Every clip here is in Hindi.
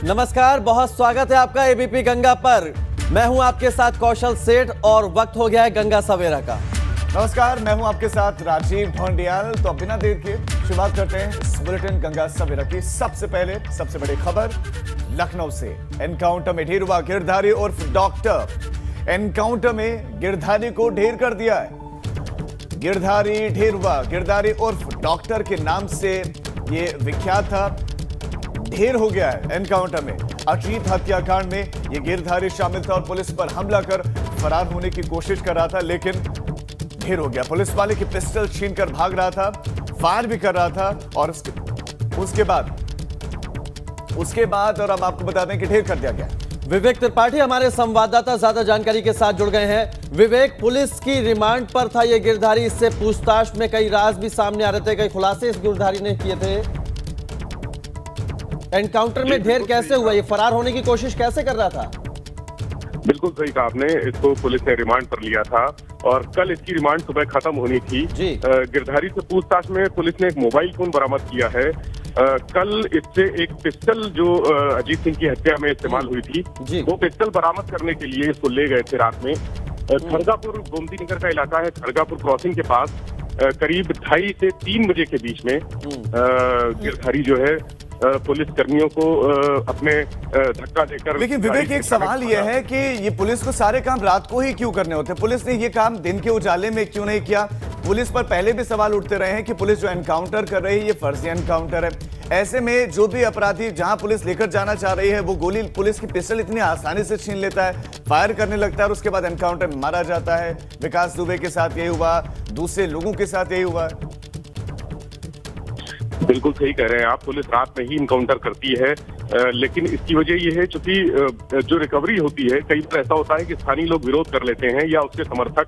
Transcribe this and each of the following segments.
नमस्कार, बहुत स्वागत है आपका एबीपी गंगा पर। मैं हूं आपके साथ कौशल सेठ और वक्त हो गया है गंगा सवेरा का। नमस्कार, मैं हूं आपके साथ राजीव ढोंडियाल। तो अब बिना देर के शुरुआत करते हैं इस बुलेटिन गंगा सवेरा की। सबसे पहले सबसे बड़ी खबर लखनऊ से। एनकाउंटर में ढेर हुआ गिरधारी उर्फ डॉक्टर। एनकाउंटर में गिरधारी को ढेर कर दिया है। गिरधारी ढेर हुआ। गिरधारी उर्फ डॉक्टर के नाम से ये विख्यात था, ढेर हो गया है एनकाउंटर में। अजीत हत्याकांड में ये गिरधारी शामिल था और पुलिस पर हमला कर फरार होने की कोशिश कर रहा था, लेकिन ढेर हो गया। पुलिस वाले की पिस्टल छीनकर भाग रहा था, फायर भी कर रहा था और उसके बाद और अब आपको बता दें कि ढेर कर दिया गया। विवेक त्रिपाठी हमारे संवाददाता ज्यादा जानकारी के साथ जुड़ गए हैं। विवेक, पुलिस की रिमांड पर था ये गिरधारी, इससे पूछताछ में कई राज भी सामने आ रहे थे, कई खुलासे इस गिरधारी ने किए थे। एनकाउंटर में ढेर कैसे हुआ? ये फरार होने की कोशिश कैसे कर रहा था? बिल्कुल सही कहा आपने। इसको पुलिस ने रिमांड पर लिया था और कल इसकी रिमांड सुबह खत्म होनी थी। गिरधारी से पूछताछ में पुलिस ने एक मोबाइल फोन बरामद किया है। कल इससे एक पिस्टल जो अजीत सिंह की हत्या में इस्तेमाल हुई थी, वो पिस्टल बरामद करने के लिए इसको ले गए थे रात में। खड़गापुर गोमती नगर का इलाका है, खड़गापुर क्रॉसिंग के पास करीब 2:30 से 3 बजे के बीच में गिरधारी जो है पुलिस कर्मियों को अपने धक्का देकर। लेकिन विवेक, एक सवाल यह है कि ये पुलिस को सारे काम रात को ही क्यों करने होते हैं? पुलिस ने ये काम दिन के उजाले में क्यों नहीं किया? पुलिस पर पहले भी सवाल उठते रहे हैं कि पुलिस जो एनकाउंटर कर रही है ये फर्जी एनकाउंटर है। ऐसे में जो भी अपराधी जहां पुलिस लेकर जाना चाह रही है वो गोली पुलिस की पिस्टल इतनी आसानी से छीन लेता है, फायर करने लगता है और उसके बाद एनकाउंटर में मारा जाता है। विकास दुबे के साथ यही हुआ, दूसरे लोगों के साथ यही हुआ। बिल्कुल सही कह रहे हैं आप। पुलिस रात में ही इनकाउंटर करती है, लेकिन इसकी वजह यह है चूंकि जो रिकवरी होती है, कई बार ऐसा होता है कि स्थानीय लोग विरोध कर लेते हैं या उसके समर्थक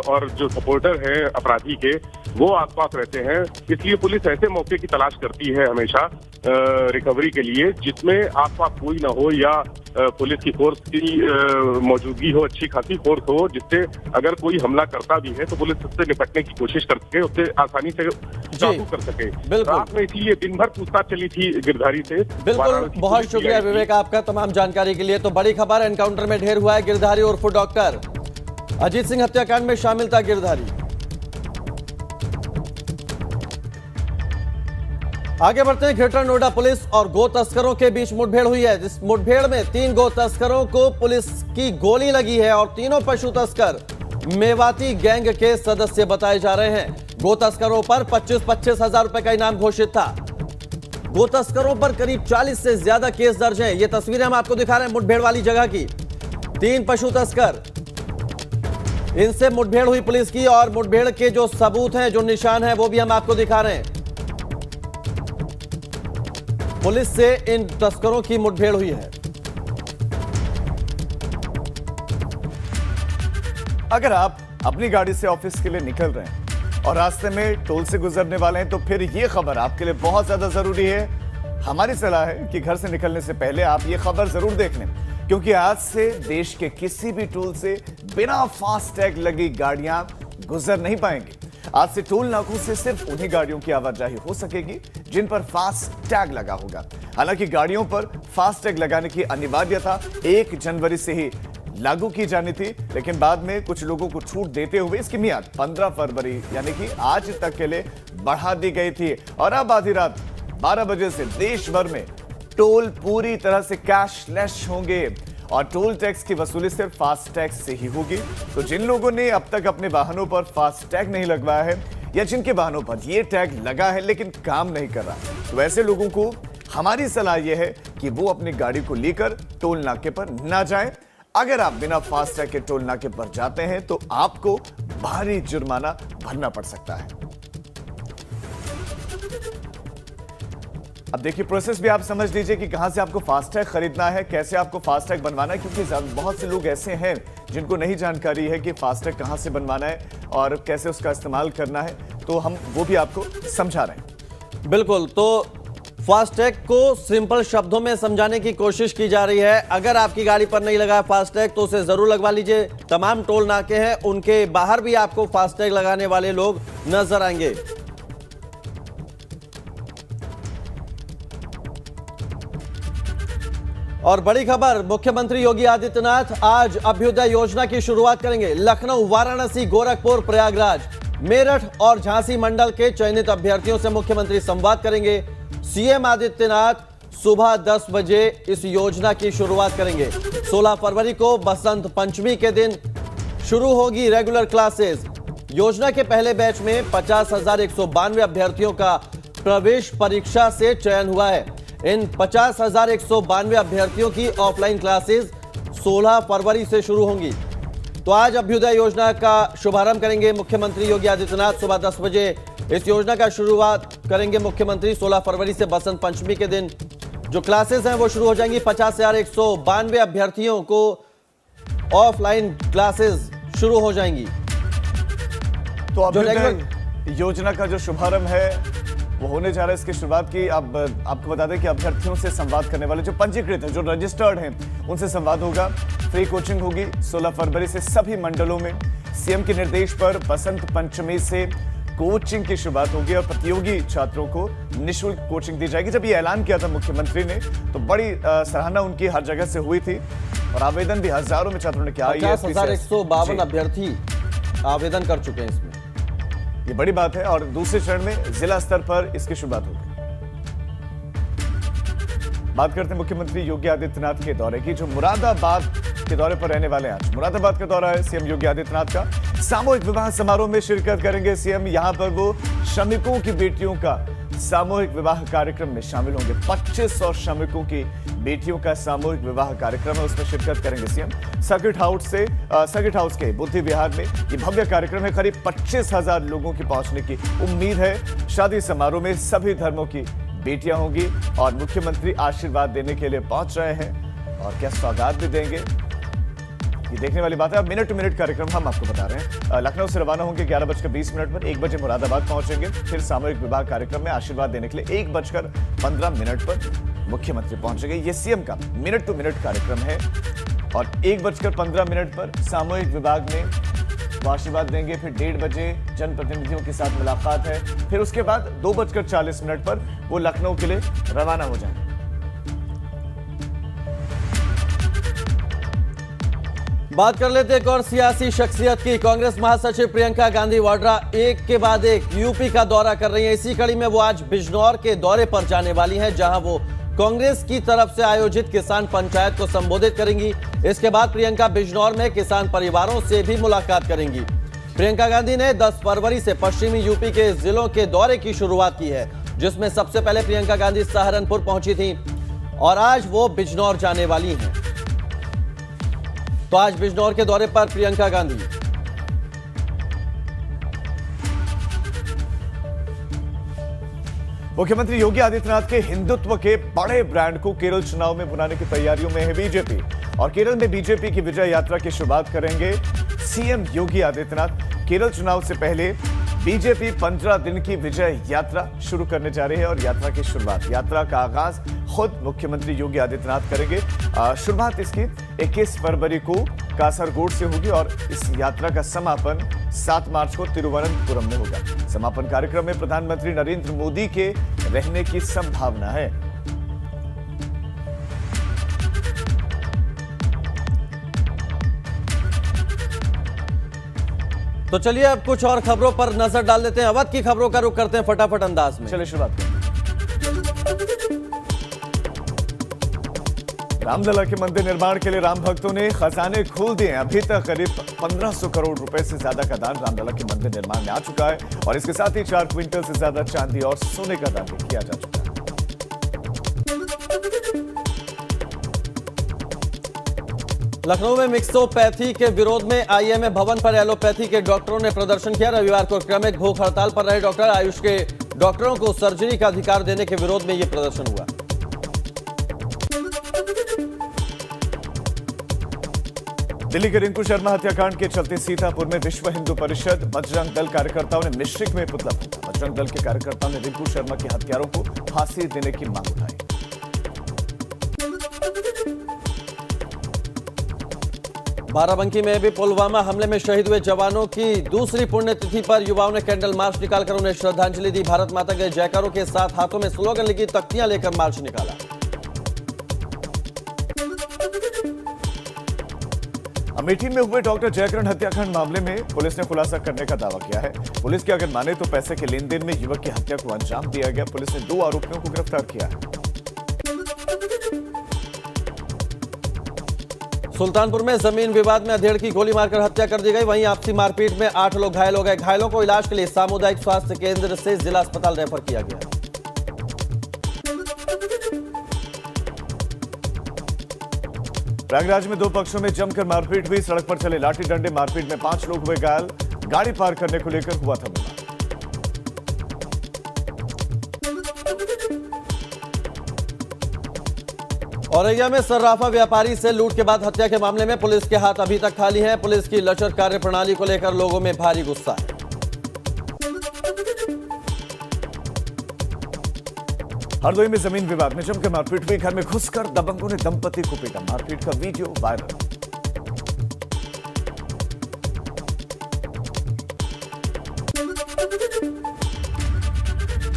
और जो सपोर्टर हैं अपराधी के वो आसपास रहते हैं। इसलिए पुलिस ऐसे मौके की तलाश करती है हमेशा रिकवरी के लिए जिसमें आसपास कोई ना हो या पुलिस की फोर्स की मौजूदगी हो, अच्छी खासी फोर्स हो, जिससे अगर कोई हमला करता भी है तो पुलिस उससे निपटने की कोशिश कर सके, उससे आसानी से काबू कर सके। रात में इसलिए दिन भर पूछताछ चली थी गिरधारी से। बिल्कुल, बहुत शुक्रिया विवेक आपका तमाम जानकारी के लिए। तो बड़ी खबर, एनकाउंटर में ढेर हुआ है गिरधारी उर्फ डॉक्टर। अजीत सिंह हत्याकांड में शामिल था गिरधारी। आगे बढ़ते हैं। ग्रेटर नोएडा पुलिस और गो तस्करों के बीच मुठभेड़ हुई है। इस मुठभेड़ में 3 गो तस्करों को पुलिस की गोली लगी है और तीनों पशु तस्कर मेवाती गैंग के सदस्य बताए जा रहे हैं। गो तस्करों पर 25-25 हजार रुपए का इनाम घोषित था। गो तस्करों पर करीब 40 से ज्यादा केस दर्ज हैं। ये तस्वीरें हम आपको दिखा रहे हैं मुठभेड़ वाली जगह की। 3 पशु तस्कर, इनसे मुठभेड़ हुई पुलिस की और मुठभेड़ के जो सबूत हैं, जो निशान हैं, वो भी हम आपको दिखा रहे हैं। पुलिस से इन तस्करों की मुठभेड़ हुई है। अगर आप अपनी गाड़ी से ऑफिस के लिए निकल रहे हैं और रास्ते में टोल से गुजरने वाले हैं तो फिर ये खबर आपके लिए बहुत ज्यादा जरूरी है। हमारी सलाह है कि घर से निकलने से पहले आप ये खबर जरूर देख लें, क्योंकि आज से देश के किसी भी टोल से बिना फास्टैग लगी गाड़ियां गुजर नहीं पाएंगी। आज से टोल नाकों से सिर्फ उन्हीं गाड़ियों की आवाजाही हो सकेगी जिन पर फास्टैग लगा होगा। हालांकि गाड़ियों पर फास्टैग लगाने की अनिवार्यता 1 जनवरी से ही लागू की जानी थी, लेकिन बाद में कुछ लोगों को छूट देते हुए इसकी मियाद 15 फरवरी यानी कि आज तक के लिए बढ़ा दी गई थी। और अब आधी रात 12 बजे से देश भर में टोल पूरी तरह से कैशलेस होंगे और टोल टैक्स की वसूली सिर्फ फास्टैग से ही होगी। तो जिन लोगों ने अब तक अपने वाहनों पर फास्टैग नहीं लगवाया है या जिनके वाहनों पर यह टैग लगा है लेकिन काम नहीं कर रहा, तो ऐसे लोगों को हमारी सलाह यह है कि वो अपनी गाड़ी को लेकर टोल नाके पर ना जाएं। अगर आप बिना फास्टैग के टोल नाके पर जाते हैं तो आपको भारी जुर्माना भरना पड़ सकता है। अब देखिए, प्रोसेस भी आप समझ लीजिए कि कहां से आपको फास्टैग खरीदना है, कैसे आपको फास्टैग बनवाना है, क्योंकि बहुत से लोग ऐसे हैं जिनको नहीं जानकारी है कि फास्टैग कहां से बनवाना है और कैसे उसका इस्तेमाल करना है, तो हम वो भी आपको समझा रहे हैं। बिल्कुल, तो फास्टैग को सिंपल शब्दों में समझाने की कोशिश की जा रही है। अगर आपकी गाड़ी पर नहीं लगा है फास्टैग तो उसे जरूर लगवा लीजिए। तमाम टोल नाके हैं, उनके बाहर भी आपको फास्टैग लगाने वाले लोग नजर आएंगे। और बड़ी खबर, मुख्यमंत्री योगी आदित्यनाथ आज अभ्युदय योजना की शुरुआत करेंगे। लखनऊ, वाराणसी, गोरखपुर, प्रयागराज, मेरठ और झांसी मंडल के चयनित अभ्यर्थियों से मुख्यमंत्री संवाद करेंगे। सीएम आदित्यनाथ सुबह 10 बजे इस योजना की शुरुआत करेंगे। 16 फरवरी को बसंत पंचमी के दिन शुरू होगी रेगुलर क्लासेस। योजना के पहले बैच में 50,192 अभ्यर्थियों का प्रवेश परीक्षा से चयन हुआ है। इन 50,192 अभ्यर्थियों की ऑफलाइन क्लासेस 16 फरवरी से शुरू होंगी। तो आज अभ्युदय योजना का शुभारंभ करेंगे मुख्यमंत्री योगी आदित्यनाथ। सुबह 10 बजे इस योजना का शुरुआत करेंगे मुख्यमंत्री। 16 फरवरी से बसंत पंचमी के दिन जो क्लासेस हैं वो शुरू हो जाएंगी। 50,192 अभ्यर्थियों को ऑफलाइन क्लासेस शुरू हो जाएंगी। तो अभ्युदय योजना का जो शुभारंभ है वो होने जा रहा है। इसकी शुरुआत की अब आपको बता दें कि अभ्यर्थियों से संवाद करने वाले जो पंजीकृत हैं, जो रजिस्टर्ड हैं, उनसे संवाद होगा। फ्री कोचिंग होगी 16 फरवरी से सभी मंडलों में। सीएम के निर्देश पर बसंत पंचमी से कोचिंग की शुरुआत होगी और प्रतियोगी छात्रों को निःशुल्क कोचिंग दी जाएगी। जब ये ऐलान किया था मुख्यमंत्री ने तो बड़ी सराहना उनकी हर जगह से हुई थी और आवेदन भी हजारों में छात्रों ने किया। 50,152 अभ्यर्थी आवेदन कर चुके हैं इसमें, ये बड़ी बात है। और दूसरे चरण में जिला स्तर पर इसकी शुरुआत होगी। बात करते हैं मुख्यमंत्री योगी आदित्यनाथ के दौरे की, जो मुरादाबाद के दौरे पर रहने वाले हैं। आज मुरादाबाद का दौरा है सीएम योगी आदित्यनाथ का। सामूहिक विवाह समारोह में शिरकत करेंगे सीएम। यहां पर वो श्रमिकों की बेटियों का सामूहिक विवाह कार्यक्रम में शामिल होंगे। 2500 श्रमिकों की बेटियों का सामूहिक विवाह कार्यक्रम है, उसमें शिरकत करेंगे सीएम। सर्किट हाउस के बुद्धि विहार में ये भव्य कार्यक्रम है। करीब 25,000 लोगों की पहुंचने की उम्मीद है। शादी समारोह में सभी धर्मों की बेटियां होंगी और मुख्यमंत्री आशीर्वाद देने के लिए पहुंच रहे हैं और क्या सौगात भी देंगे, ये देखने वाली बात है। अब मिनट टू मिनट कार्यक्रम हम आपको बता रहे हैं। लखनऊ से रवाना होंगे 11:20 पर। 1 बजे मुरादाबाद पहुंचेंगे। फिर सामूहिक विवाह कार्यक्रम में आशीर्वाद देने के लिए 1:15 पर मुख्यमंत्री पहुंचेंगे। ये सीएम का मिनट टू मिनट कार्यक्रम है और 1:15 पर सामूहिक विवाह में वो आशीर्वाद देंगे। फिर 1:30 बजे जनप्रतिनिधियों के साथ मुलाकात है। फिर उसके बाद 2:40 पर वो लखनऊ के लिए रवाना हो जाएंगे। बात कर लेते हैं एक और सियासी शख्सियत की। कांग्रेस महासचिव प्रियंका गांधी वाड्रा एक के बाद एक यूपी का दौरा कर रही हैं। इसी कड़ी में वो आज बिजनौर के दौरे पर जाने वाली हैं, जहां वो कांग्रेस की तरफ से आयोजित किसान पंचायत को संबोधित करेंगी। इसके बाद प्रियंका बिजनौर में किसान परिवारों से भी मुलाकात करेंगी। प्रियंका गांधी ने 10 फरवरी से पश्चिमी यूपी के जिलों के दौरे की शुरुआत की है, जिसमें सबसे पहले प्रियंका गांधी सहारनपुर पहुंची थी और आज वो बिजनौर जाने वाली हैं। तो आज बिजनौर के दौरे पर प्रियंका गांधी। मुख्यमंत्री योगी आदित्यनाथ के हिंदुत्व के बड़े ब्रांड को केरल चुनाव में बुलाने की तैयारियों में है बीजेपी और केरल में बीजेपी की विजय यात्रा की शुरुआत करेंगे सीएम योगी आदित्यनाथ। केरल चुनाव से पहले बीजेपी 15 दिन की विजय यात्रा शुरू करने जा रही है और यात्रा का आगाज खुद मुख्यमंत्री योगी आदित्यनाथ करेंगे। शुरुआत इसकी 21 फरवरी को कासरगोड से होगी और इस यात्रा का समापन 7 मार्च को तिरुवनंतपुरम में होगा। समापन कार्यक्रम में प्रधानमंत्री नरेंद्र मोदी के रहने की संभावना है। तो चलिए अब कुछ और खबरों पर नजर डाल लेते हैं। अवध की खबरों का रुख करते हैं फटाफट अंदाज में। चलिए शुरुआत करें। रामलला के मंदिर निर्माण के लिए राम भक्तों ने खजाने खोल दिए। अभी तक करीब 1500 करोड़ रुपए से ज्यादा का दान रामलला के मंदिर निर्माण में आ चुका है और इसके साथ ही 4 क्विंटल से ज्यादा चांदी और सोने का दान भी किया जा चुका है। लखनऊ में मिक्सोपैथी के विरोध में आईएमए भवन पर एलोपैथी के डॉक्टरों ने प्रदर्शन किया। रविवार को क्रमिक भूख हड़ताल पर रहे डॉक्टर। आयुष के डॉक्टरों को सर्जरी का अधिकार देने के विरोध में यह प्रदर्शन हुआ। दिल्ली के रिंकू शर्मा हत्याकांड के चलते सीतापुर में विश्व हिंदू परिषद बजरंग दल कार्यकर्ताओं ने मिश्रिक में पुतला फूंका। बजरंग दल के कार्यकर्ताओं ने रिंकू शर्मा के हत्यारों को फांसी देने की मांग उठाई। बाराबंकी में भी पुलवामा हमले में शहीद हुए जवानों की दूसरी पुण्यतिथि पर युवाओं ने कैंडल मार्च निकालकर उन्हें श्रद्धांजलि दी। भारत माता के जयकारों के साथ हाथों में स्लोगन लिखी तख्तियां लेकर मार्च निकाला। अमेठी में हुए डॉक्टर जयकरण हत्याकांड मामले में पुलिस ने खुलासा करने का दावा किया है। पुलिस की अगर माने तो पैसे के लेन देन में युवक की हत्या को अंजाम दिया गया। पुलिस ने 2 आरोपियों को गिरफ्तार किया है। सुल्तानपुर में जमीन विवाद में अधेड़ की गोली मारकर हत्या कर दी गई। वहीं आपसी मारपीट में 8 लोग घायल हो गए। घायलों को इलाज के लिए सामुदायिक स्वास्थ्य केंद्र से जिला अस्पताल रेफर किया गया। प्रयागराज में 2 पक्षों में जमकर मारपीट हुई। सड़क पर चले लाठी डंडे मारपीट में 5 लोग हुए घायल। गाड़ी पार करने को लेकर हुआ था विवाद। औरैया में सर्राफा व्यापारी से लूट के बाद हत्या के मामले में पुलिस के हाथ अभी तक खाली हैं। पुलिस की लचर कार्य प्रणाली को लेकर लोगों में भारी गुस्सा है। हरदोई में जमीन विवाद में जमकर मारपीट हुई। घर में घुसकर दबंगों ने दंपति को पीटा। मारपीट का वीडियो वायरल।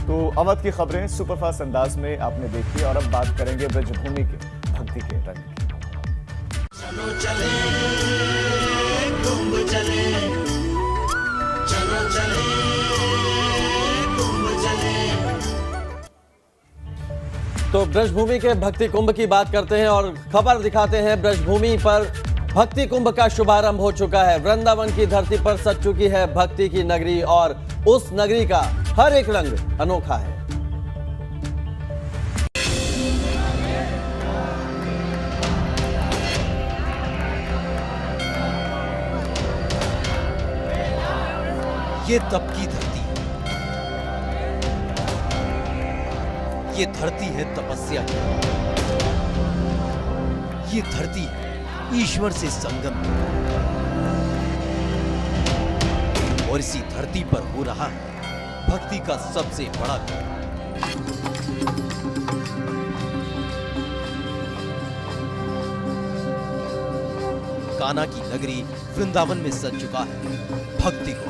तो अवध की खबरें सुपरफास्ट अंदाज में आपने देखी और अब बात करेंगे ब्रजभूमि के भक्ति के रंग की। चलो चले कुंभ चले, चलो चले कुंभ चले। तो ब्रजभूमि के भक्ति कुंभ की बात करते हैं और खबर दिखाते हैं। ब्रजभूमि पर भक्ति कुंभ का शुभारंभ हो चुका है। वृंदावन की धरती पर सज चुकी है भक्ति की नगरी और उस नगरी का हर एक रंग अनोखा है। ये तप की धरती है, ये धरती है तपस्या की, ये धरती है ईश्वर से संगम की। और इसी धरती पर हो रहा है भक्ति का सबसे बड़ा काम। कान्हा की नगरी वृंदावन में सज चुका है भक्ति को।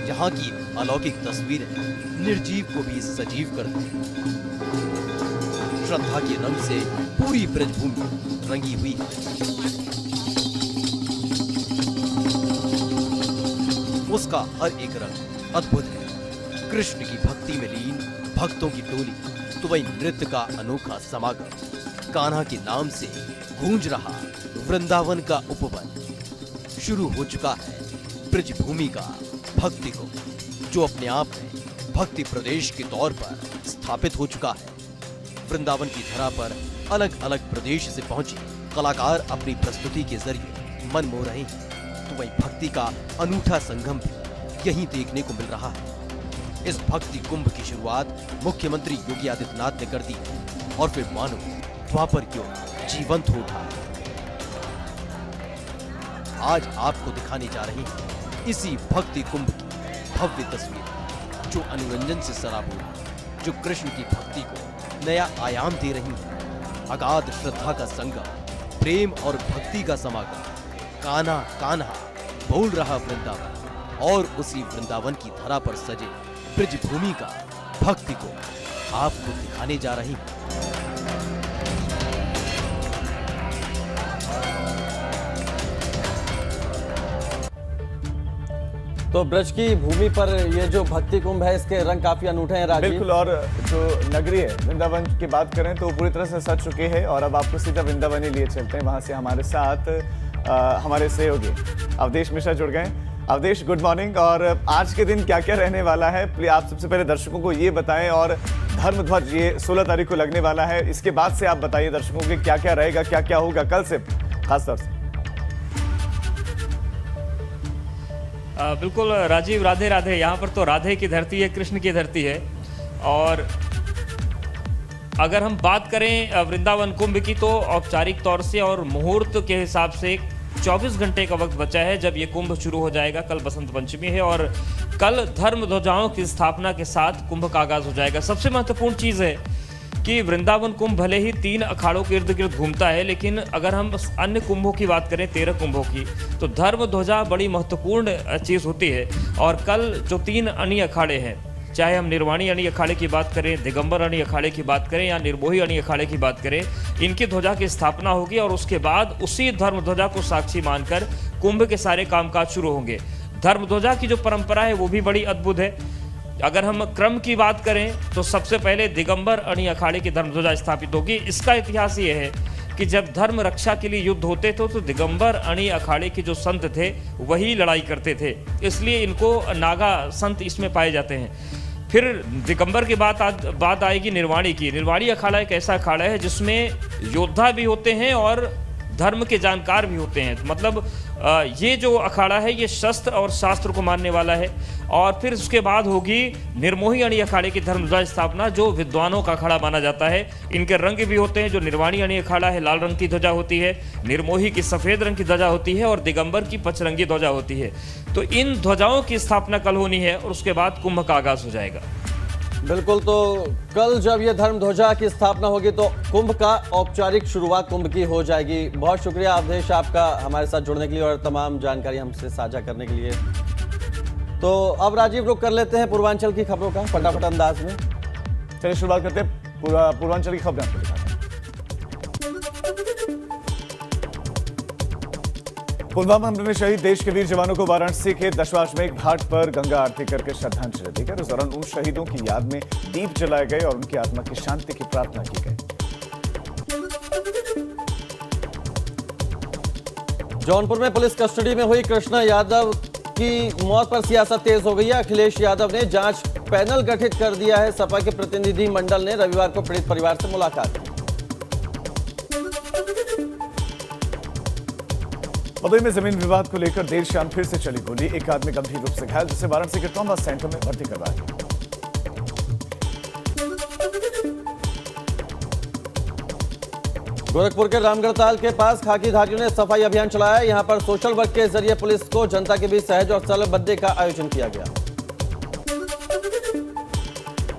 यहाँ की अलौकिक तस्वीरें निर्जीव को भी सजीव कर देती हैं। श्रद्धा के रंग से पूरी ब्रजभूमि रंगी हुई है। उसका हर एक रंग अद्भुत है। कृष्ण की भक्ति में लीन भक्तों की टोली, तो वही नृत्य का अनोखा समागम। कान्हा के नाम से गूंज रहा वृंदावन का उपवन। शुरू हो चुका है ब्रजभूमि का भक्ति को, जो अपने आप में भक्ति प्रदेश के तौर पर स्थापित हो चुका है। वृंदावन की धरा पर अलग अलग प्रदेश से पहुंचे कलाकार अपनी प्रस्तुति के जरिए मन मोह रहे हैं। तो वही भक्ति का अनूठा संगम भी यहीं देखने को मिल रहा है। इस भक्ति कुंभ की शुरुआत मुख्यमंत्री योगी आदित्यनाथ ने कर दी और फिर मानो द्वापर युग जीवंत हो उठा। आज आपको दिखाने जा रहे हैं इसी भक्ति कुंभ की भव्य तस्वीर, जो अनुरंजन से सराबोर, जो कृष्ण की भक्ति को नया आयाम दे रही है। अगाध श्रद्धा का संगम, प्रेम और भक्ति का समागम। कान्हा कान्हा बोल रहा वृंदावन, और उसी वृंदावन की धरा पर सजे ब्रजभूमि का भक्ति को आपको दिखाने जा रही हूं। तो ब्रज की भूमि पर ये जो भक्ति कुंभ है, इसके रंग काफी अनूठे हैं राजीव। बिल्कुल, और जो नगरी है वृंदावन की बात करें तो पूरी तरह से सज चुके हैं। और अब आपको सीधा वृंदावन ही लिए चलते हैं। वहां से हमारे साथ हमारे सहयोगी अवधेश मिश्रा जुड़ गए। Awadhesh, good morning. और आज के दिन क्या क्या रहने वाला है, प्लीज आप सबसे पहले दर्शकों को ये बताएं। और धर्म ध्वज ये 16 तारीख को लगने वाला है, इसके बाद से आप बताइए दर्शकों के क्या क्या रहेगा, क्या क्या होगा कल से खासतौर से। बिल्कुल राजीव, राधे राधे। यहाँ पर तो राधे की धरती है, कृष्ण की धरती है। और अगर हम बात करें वृंदावन कुंभ की, तो औपचारिक तौर से और मुहूर्त के हिसाब से 24 घंटे का वक्त बचा है जब ये कुंभ शुरू हो जाएगा। कल बसंत पंचमी है और कल धर्म ध्वजाओं की स्थापना के साथ कुंभ का आगाज हो जाएगा। सबसे महत्वपूर्ण चीज़ है कि वृंदावन कुंभ भले ही 3 अखाड़ों के इर्द गिर्द घूमता है, लेकिन अगर हम अन्य कुंभों की बात करें, 13 कुंभों की, तो धर्म ध्वजा बड़ी महत्वपूर्ण चीज़ होती है। और कल जो 3 अन्य अखाड़े हैं, चाहे हम निर्वाणी अणी अखाड़े की बात करें, दिगंबर अणी अखाड़े की बात करें या निर्मोही अणी अखाड़े की बात करें, इनकी ध्वजा की स्थापना होगी और उसके बाद उसी धर्म ध्वजा को साक्षी मानकर कुंभ के सारे कामकाज शुरू होंगे। धर्म ध्वजा की जो परंपरा है वो भी बड़ी अद्भुत है। अगर हम क्रम की बात करें तो सबसे पहले दिगंबर अणी अखाड़े की धर्म ध्वजा स्थापित होगी। इसका इतिहास ये है कि जब धर्म रक्षा के लिए युद्ध होते थे तो दिगंबर अणी अखाड़े के जो संत थे वही लड़ाई करते थे, इसलिए इनको नागा संत इसमें पाए जाते हैं। फिर दिगंबर के बात आएगी निर्वाणी की। निर्वाणी अखाड़ा एक ऐसा अखाड़ा है जिसमें योद्धा भी होते हैं और धर्म के जानकार भी होते हैं। मतलब ये जो अखाड़ा है ये शस्त्र और शास्त्र को मानने वाला है। और फिर उसके बाद होगी निर्मोही अणी अखाड़े की धर्म ध्वजा स्थापना, जो विद्वानों का अखाड़ा माना जाता है। इनके रंग भी होते हैं। जो निर्वाणी अणी अखाड़ा है लाल रंग की ध्वजा होती है, निर्मोही की सफ़ेद रंग की ध्वजा होती है और दिगंबर की पचरंगी ध्वजा होती है। तो इन ध्वजाओं की स्थापना कल होनी है और उसके बाद कुंभ का आगाज हो जाएगा। बिल्कुल, तो कल जब ये धर्म ध्वजा की स्थापना होगी तो कुंभ का औपचारिक शुरुआत कुंभ की हो जाएगी। बहुत शुक्रिया अवधेश आपका हमारे साथ जुड़ने के लिए और तमाम जानकारी हमसे साझा करने के लिए। तो अब राजीव रुक कर लेते हैं पूर्वांचल की खबरों का फटाफट अंदाज में। चलिए शुरुआत करते हैं पूर्वांचल की खबरें आपको दिखाते हैं। पुलवामा हमले में शहीद देश के वीर जवानों को वाराणसी के दशाश्वमेध घाट पर गंगा आरती करके श्रद्धांजलि देकर इस दौरान उन शहीदों की याद में दीप जलाए गए और उनकी आत्मा की शांति की प्रार्थना की गई। जौनपुर में पुलिस कस्टडी में हुई कृष्णा यादव की मौत पर सियासत तेज हो गई है। अखिलेश यादव ने जांच पैनल गठित कर दिया है। सपा के प्रतिनिधि मंडल ने रविवार को पीड़ित परिवार से मुलाकात की। मुंबई में जमीन विवाद को लेकर देर शाम फिर से चली गोली। एक आदमी गंभीर रूप से घायल, जिसे वाराणसी के ट्रॉमा सेंटर में भर्ती करवाया गया। गोरखपुर के रामगढ़ताल के पास खाकीधारियों ने सफाई अभियान चलाया। यहां पर सोशल वर्क के जरिए पुलिस को जनता के बीच सहज और सरल बर्थडे का आयोजन किया गया।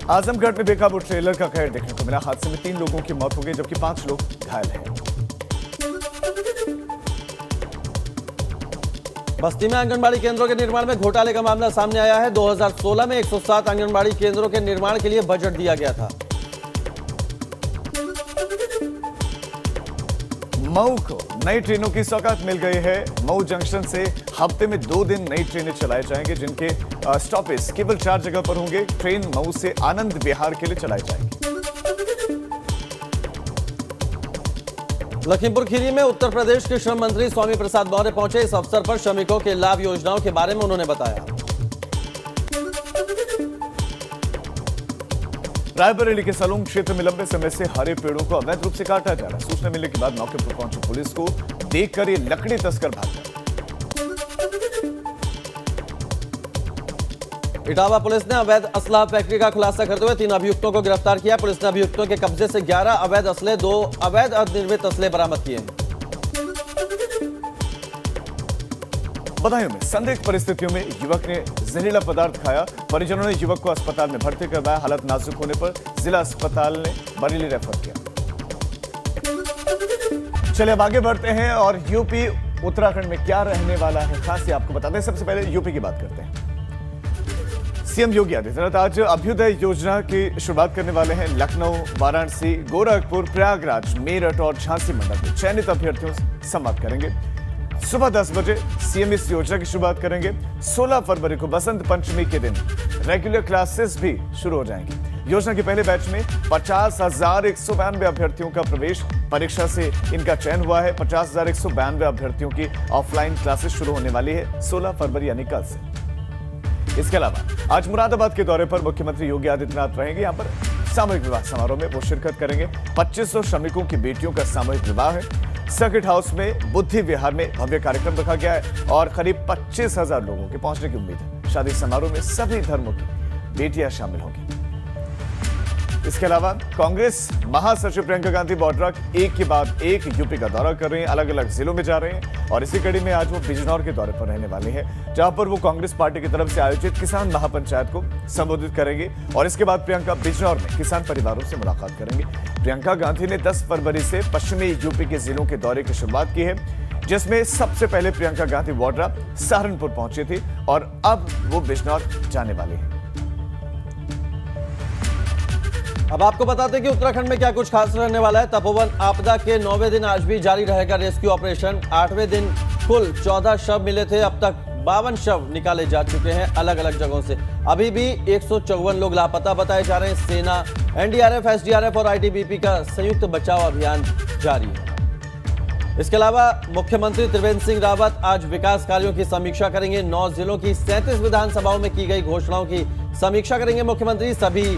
आजमगढ़ में बेकाबू ट्रेलर का कहर देखने को मिला। हादसे में 3 लोगों की मौत हो गई जबकि 5 लोग घायल हैं। बस्ती में आंगनबाड़ी केंद्रों के निर्माण में घोटाले का मामला सामने आया है। 2016 में 107 आंगनबाड़ी केंद्रों के निर्माण के लिए बजट दिया गया था। मऊ को नई ट्रेनों की सौगात मिल गई है। मऊ जंक्शन से हफ्ते में 2 दिन नई ट्रेनें चलाई जाएंगी, जिनके स्टॉपेज केवल 4 जगह पर होंगे। ट्रेन मऊ से आनंद विहार के लिए चलाई जाएगी। लखीमपुर खीरी में उत्तर प्रदेश के श्रम मंत्री स्वामी प्रसाद मौर्य पहुंचे। इस अवसर पर श्रमिकों के लाभ योजनाओं के बारे में उन्होंने बताया। रायबरेली के सलोंग क्षेत्र में लंबे समय से हरे पेड़ों को अवैध रूप से काटा जा रहा है। सूचना मिलने के बाद मौके पर पहुंची पुलिस को देखकर ये लकड़ी तस्कर भाग गए। इटावा पुलिस ने अवैध असला फैक्ट्री का खुलासा करते हुए 3 अभियुक्तों को गिरफ्तार किया। पुलिस ने अभियुक्तों के कब्जे से 11 अवैध असले, 2 अवैध अर्धनिर्मित असले बरामद किए। बदायूं में संदिग्ध परिस्थितियों में युवक ने जहरीला पदार्थ खाया। परिजनों ने युवक को अस्पताल में भर्ती करवाया। हालत नाजुक होने पर जिला अस्पताल ने बरेली रेफर किया। चलिए अब आगे बढ़ते हैं और यूपी उत्तराखंड में क्या रहने वाला है खास, आपको बताते हैं। सबसे पहले यूपी की बात करते हैं। सीएम योगी आदित्यनाथ आज अभ्युदय योजना की शुरुआत करने वाले हैं। लखनऊ, वाराणसी, गोरखपुर, प्रयागराज, मेरठ और झांसी मंडल में चयनित अभ्यर्थियों से संवाद करेंगे। सुबह 10 बजे सीएम इस योजना की शुरुआत करेंगे। 16 फरवरी को बसंत पंचमी के दिन रेगुलर क्लासेस भी शुरू हो जाएंगी। योजना के पहले बैच में 50,192 अभ्यर्थियों का प्रवेश परीक्षा से इनका चयन हुआ है। 50,192 अभ्यर्थियों की ऑफलाइन क्लासेस शुरू होने वाली है 16 फरवरी यानी कल से। इसके अलावा आज मुरादाबाद के दौरे पर मुख्यमंत्री योगी आदित्यनाथ रहेंगे। यहाँ पर सामूहिक विवाह समारोह में वो शिरकत करेंगे। 2500 श्रमिकों की बेटियों का सामूहिक विवाह है। सर्किट हाउस में बुद्धि विहार में भव्य कार्यक्रम रखा गया है और करीब 25,000 लोगों के पहुंचने की उम्मीद है। शादी समारोह में सभी धर्मों की बेटियां शामिल होंगी। इसके अलावा कांग्रेस महासचिव प्रियंका गांधी वाड्रा एक के बाद एक यूपी का दौरा कर रहे हैं, अलग अलग जिलों में जा रहे हैं और इसी कड़ी में आज वो बिजनौर के दौरे पर रहने वाले हैं, जहां पर वो कांग्रेस पार्टी की तरफ से आयोजित किसान महापंचायत को संबोधित करेंगे और इसके बाद प्रियंका बिजनौर में किसान परिवारों से मुलाकात करेंगे। प्रियंका गांधी ने 10 फरवरी से पश्चिमी यूपी के जिलों के दौरे की शुरुआत की है, जिसमें सबसे पहले प्रियंका गांधी वाड्रा सहारनपुर पहुंची थी और अब वो बिजनौर जाने वाली है। अब आपको बताते हैं कि उत्तराखंड में क्या कुछ खास रहने वाला है। तपोवन आपदा के 9वें दिन आज भी जारी रहेगा रेस्क्यू ऑपरेशन। 8वें दिन कुल 14 शव मिले थे। अब तक 52 शव निकाले जा चुके हैं अलग अलग जगहों से। अभी भी 154 लोग लापता बताए जा रहे हैं। सेना, एनडीआरएफ, एसडीआरएफ और आईटीबीपी का संयुक्त बचाव अभियान जारी है। इसके अलावा मुख्यमंत्री त्रिवेंद्र सिंह रावत आज विकास कार्यों की समीक्षा करेंगे। 9 जिलों की 37 विधानसभाओं में की गई घोषणाओं की समीक्षा करेंगे मुख्यमंत्री। सभी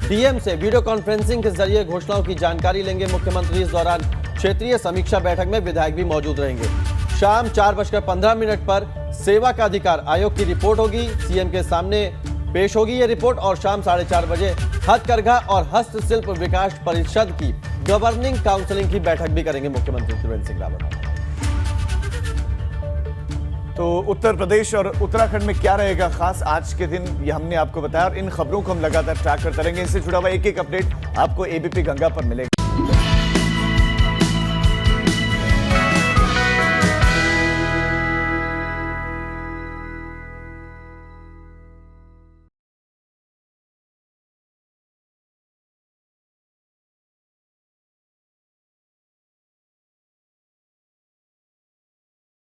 डीएम से वीडियो कॉन्फ्रेंसिंग के जरिए घोषणाओं की जानकारी लेंगे मुख्यमंत्री। इस दौरान क्षेत्रीय समीक्षा बैठक में विधायक भी मौजूद रहेंगे। शाम 4:15 पर सेवा का अधिकार आयोग की रिपोर्ट होगी, सीएम के सामने पेश होगी ये रिपोर्ट। और शाम 4:30 बजे हथकरघा और हस्तशिल्प विकास परिषद की गवर्निंग काउंसिलिंग की बैठक भी करेंगे मुख्यमंत्री त्रिवेंद्र सिंह रावत। तो उत्तर प्रदेश और उत्तराखंड में क्या रहेगा खास आज के दिन, ये हमने आपको बताया और इन खबरों को हम लगातार ट्रैक करते रहेंगे। इससे जुड़ा हुआ एक एक अपडेट आपको एबीपी गंगा पर मिलेगा।